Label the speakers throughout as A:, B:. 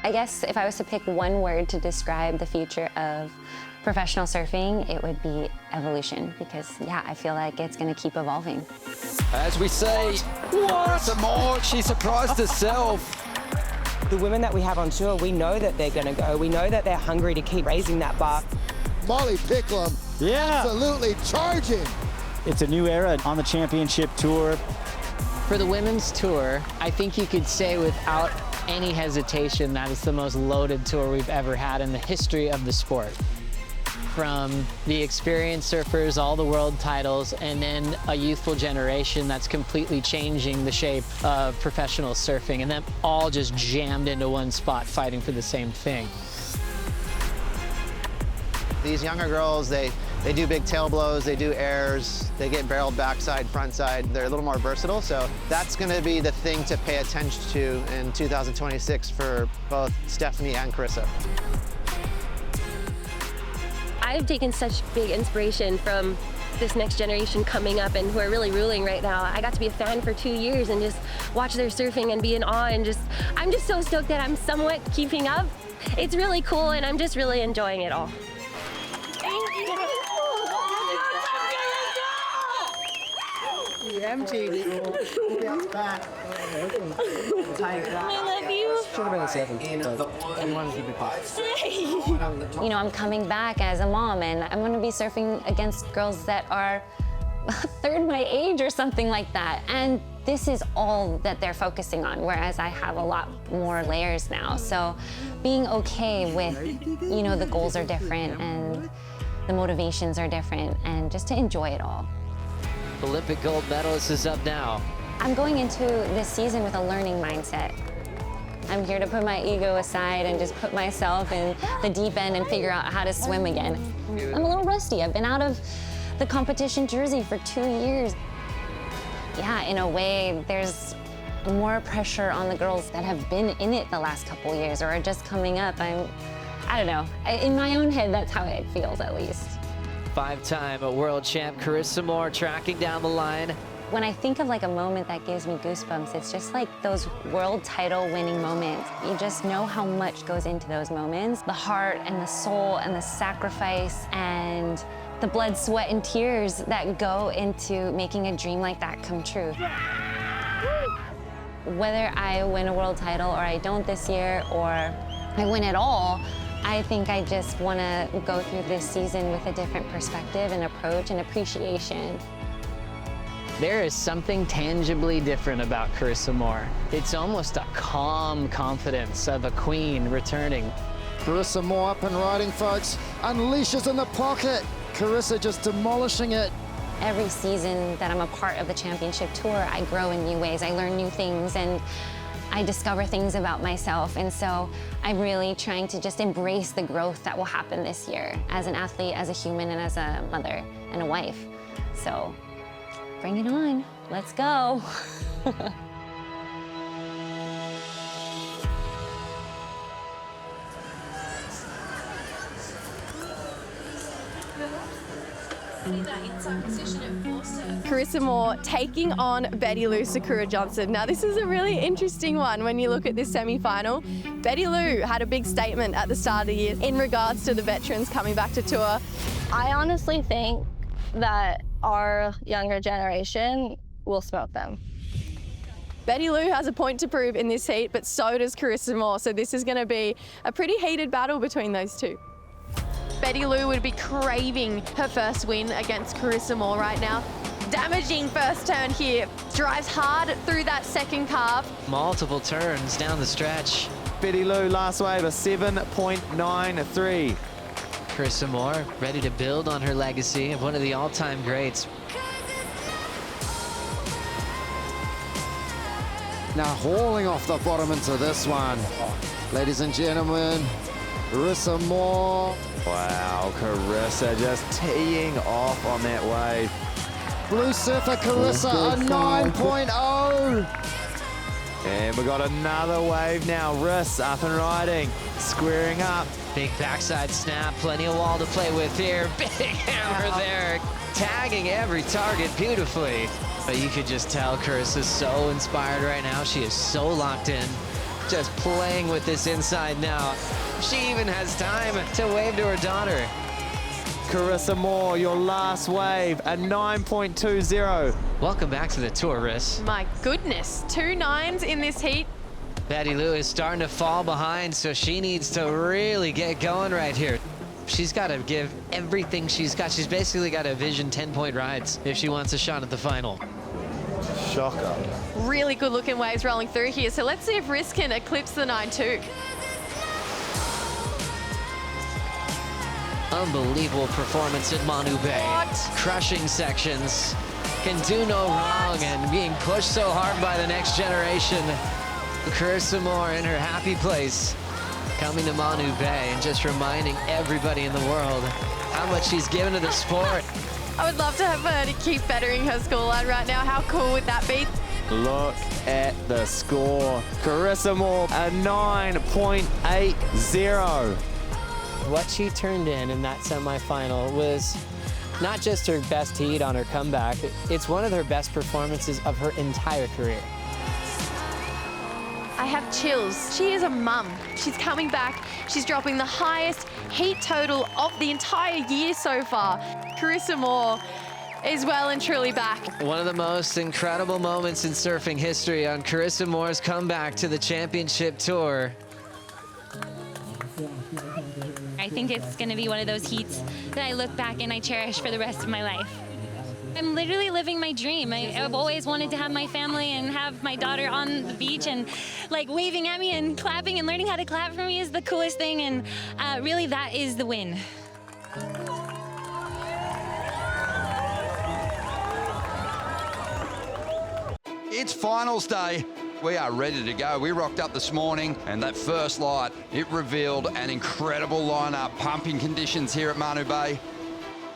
A: I guess if I was to pick one word to describe the future of professional surfing, it would be evolution, because yeah, I feel like it's going to keep evolving.
B: As we say, Carissa Moore, she surprised herself.
C: The women that we have on tour, we know that they're going to go. We know that they're hungry to keep raising that bar.
D: Molly Picklum, absolutely charging.
E: It's a new era on the championship tour.
F: For the women's tour, I think you could say without any hesitation that it's the most loaded tour we've ever had in the history of the sport. From the experienced surfers, all the world titles, and then a youthful generation that's completely changing the shape of professional surfing, and them all just jammed into one spot fighting for the same thing.
G: These younger girls, they do big tail blows, they do airs, they get barreled backside, frontside. They're a little more versatile, so that's going to be the thing to pay attention to in 2026 for both Stephanie and Carissa.
H: I've taken such big inspiration from this next generation coming up and who are really ruling right now. I got to be a fan for 2 years and just watch their surfing and be in awe, and I'm just so stoked that I'm somewhat keeping up. It's really cool and I'm just really enjoying it all.
C: I love you. Should have been a 7.
A: You know, I'm coming back as a mom, and I'm going to be surfing against girls that are a third my age or something like that. And this is all that they're focusing on, whereas I have a lot more layers now. So being okay with, you know, the goals are different and the motivations are different, and just to enjoy it all.
B: Olympic gold medalist is up now.
A: I'm going into this season with a learning mindset. I'm here to put my ego aside and just put myself in the deep end and figure out how to swim again. I'm a little rusty. I've been out of the competition jersey for 2 years. Yeah, in a way, there's more pressure on the girls that have been in it the last couple years or are just coming up. I don't know. In my own head, that's how it feels, at least.
B: 5-time world champ Carissa Moore tracking down the line.
A: When I think of like a moment that gives me goosebumps, it's just like those world title winning moments. You just know how much goes into those moments. The heart and the soul and the sacrifice and the blood, sweat, and tears that go into making a dream like that come true. Whether I win a world title or I don't this year, or I win it all, I think I just want to go through this season with a different perspective and approach and appreciation.
F: There is something tangibly different about Carissa Moore. It's almost a calm confidence of a queen returning.
D: Carissa Moore up and riding, folks. Unleashes in the pocket. Carissa just demolishing it.
A: Every season that I'm a part of the championship tour, I grow in new ways. I learn new things and I discover things about myself. And so I'm really trying to just embrace the growth that will happen this year as an athlete, as a human, and as a mother and a wife. So bring it on. Let's go.
I: Carissa Moore taking on Betty Lou Sakura-Johnson. Now this is a really interesting one when you look at this semi-final. Betty Lou had a big statement at the start of the year in regards to the veterans coming back to tour.
H: I honestly think that our younger generation will smoke them.
I: Betty Lou has a point to prove in this heat, but so does Carissa Moore. So this is going to be a pretty heated battle between those two. Betty Lou would be craving her first win against Carissa Moore right now. Damaging first turn here. Drives hard through that second carve.
B: Multiple turns down the stretch.
J: Betty Lou last wave a 7.93.
B: Carissa Moore ready to build on her legacy of one of the all-time greats.
D: Now hauling off the bottom into this one. Ladies and gentlemen, Carissa Moore.
J: Wow, Carissa just teeing off on that wave.
D: Blue Surfer Carissa, a 9.0.
J: And we got another wave now. Riss up and riding, squaring up.
B: Big backside snap, plenty of wall to play with here. Big hammer there, tagging every target beautifully. But you could just tell Carissa's so inspired right now. She is so locked in. just playing with this inside now. She even has time to wave to her daughter.
J: Carissa Moore, your last wave, a 9.20.
B: Welcome back to the tour, Riss.
I: My goodness, 2 9s in this heat.
B: Betty Lou is starting to fall behind, so she needs to really get going right here. She's got to give everything she's got. She's basically got to vision 10-point rides if she wants a shot at the final.
J: Shocker.
I: Really good looking waves rolling through here. So let's see if Riss can eclipse the 9-2.
B: Unbelievable performance at Manu Bay.
I: What?
B: Crushing sections. Can do no wrong and being pushed so hard by the next generation. Carissa Moore in her happy place, coming to Manu Bay and just reminding everybody in the world how much she's given to the sport.
I: I would love to have her to keep bettering her scoreline right now. How cool would that be?
J: Look at the score. Carissa Moore, a 9.80.
F: What she turned in that semifinal was not just her best heat on her comeback, it's one of her best performances of her entire career.
I: I have chills. She is a mum. She's coming back. She's dropping the highest heat total of the entire year so far. Carissa Moore is well and truly back.
B: One of the most incredible moments in surfing history on Carissa Moore's comeback to the championship tour.
K: I think it's going to be one of those heats that I look back and I cherish for the rest of my life. I'm literally living my dream. I've always wanted to have my family and have my daughter on the beach and like waving at me and clapping, and learning how to clap for me is the coolest thing, and really that is the win.
L: It's finals day. We are ready to go. We rocked up this morning, and that first light, it revealed an incredible lineup. Pumping conditions here at Manu Bay.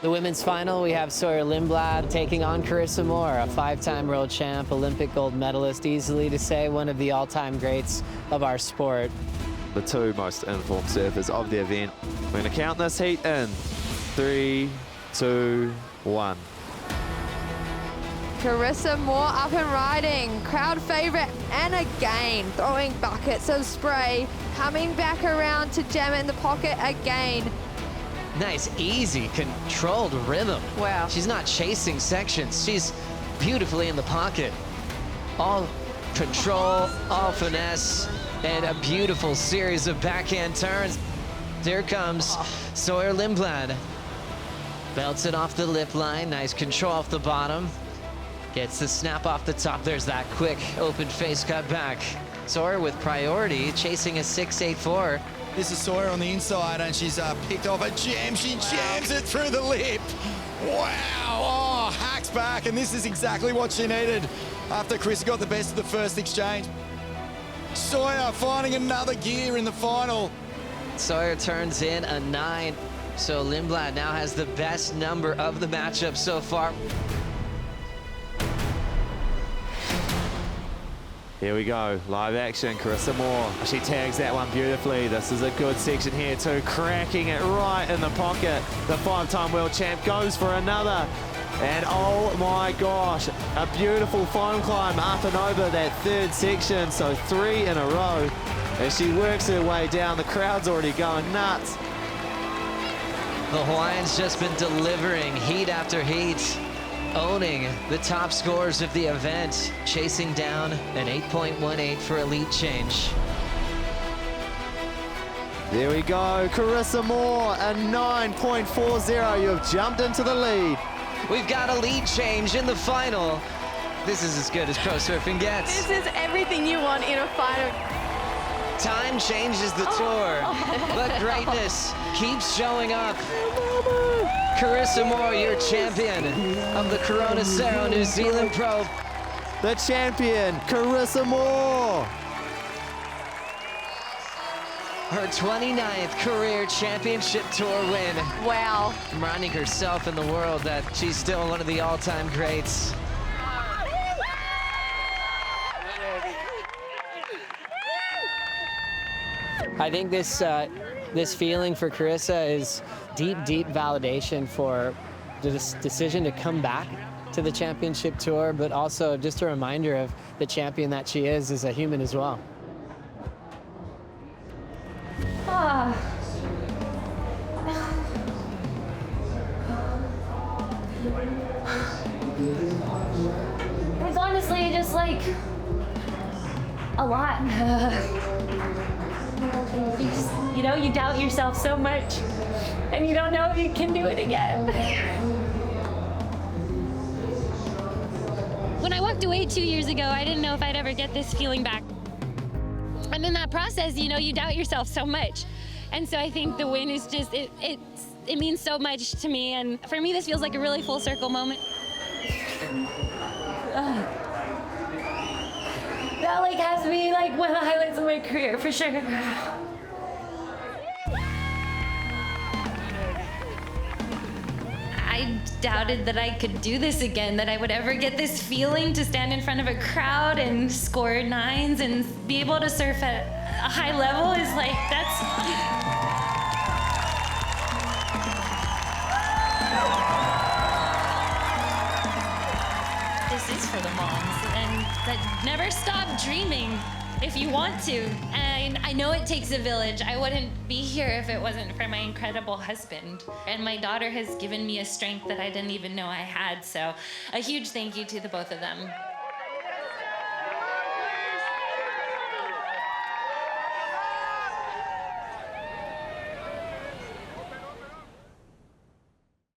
F: The women's final, we have Sawyer Lindblad taking on Carissa Moore, a 5-time world champ, Olympic gold medalist, easily to say one of the all-time greats of our sport.
J: The 2 most informed surfers of the event. We're going to count this heat in. 3, 2, 1.
M: Carissa Moore up and riding, crowd favourite, and again throwing buckets of spray, coming back around to jam it in the pocket again.
B: Nice, easy, controlled rhythm.
I: Wow.
B: She's not chasing sections. She's beautifully in the pocket. All control, all finesse, and a beautiful series of backhand turns. Here comes Sawyer Lindblad. Belts it off the lip line. Nice control off the bottom. Gets the snap off the top. There's that quick open face cut back. Sawyer with priority, chasing a 6.84.
N: This is Sawyer on the inside, and she's picked off a jam. She jams it through the lip. Wow, oh, hacks back, and this is exactly what she needed after Chris got the best of the first exchange. Sawyer finding another gear in the final.
B: Sawyer turns in a 9, so Lindblad now has the best number of the matchup so far.
J: Here we go, live action, Carissa Moore. She tags that one beautifully. This is a good section here too, cracking it right in the pocket. The 5-time world champ goes for another. And oh my gosh, a beautiful foam climb up and over that 3rd section. So 3 in a row. As she works her way down, the crowd's already going nuts.
B: The Hawaiian's just been delivering heat after heat, owning the top scores of the event, chasing down an 8.18 for elite change.
J: There we go, Carissa Moore, a 9.40. You have jumped into the lead.
B: We've got a lead change in the final. This is as good as pro surfing gets.
I: This is everything you want in a final.
B: Time changes the tour, but greatness keeps showing up. Carissa Moore, your champion of the Corona Cerro New Zealand Pro.
J: The champion, Carissa Moore.
B: Her 29th career championship tour win.
I: Wow.
B: Reminding herself and the world that she's still one of the all-time greats.
F: I think this feeling for Carissa is deep validation for this decision to come back to the championship tour, but also just a reminder of the champion that she is as a human as well.
K: like a lot. You doubt yourself so much, and you don't know if you can do it again. When I walked away 2 years ago, I didn't know if I'd ever get this feeling back. And in that process, you doubt yourself so much. And so I think the win is just, it means so much to me. And for me, this feels like a really full circle moment. That like has to be like one of the highlights of my career for sure. I doubted that I could do this again, that I would ever get this feeling to stand in front of a crowd and score nines and be able to surf at a high level is like, this is for the moms, and that never stop dreaming if you want to. And I know it takes a village. I wouldn't be here if it wasn't for my incredible husband. And my daughter has given me a strength that I didn't even know I had. So a huge thank you to the both of them.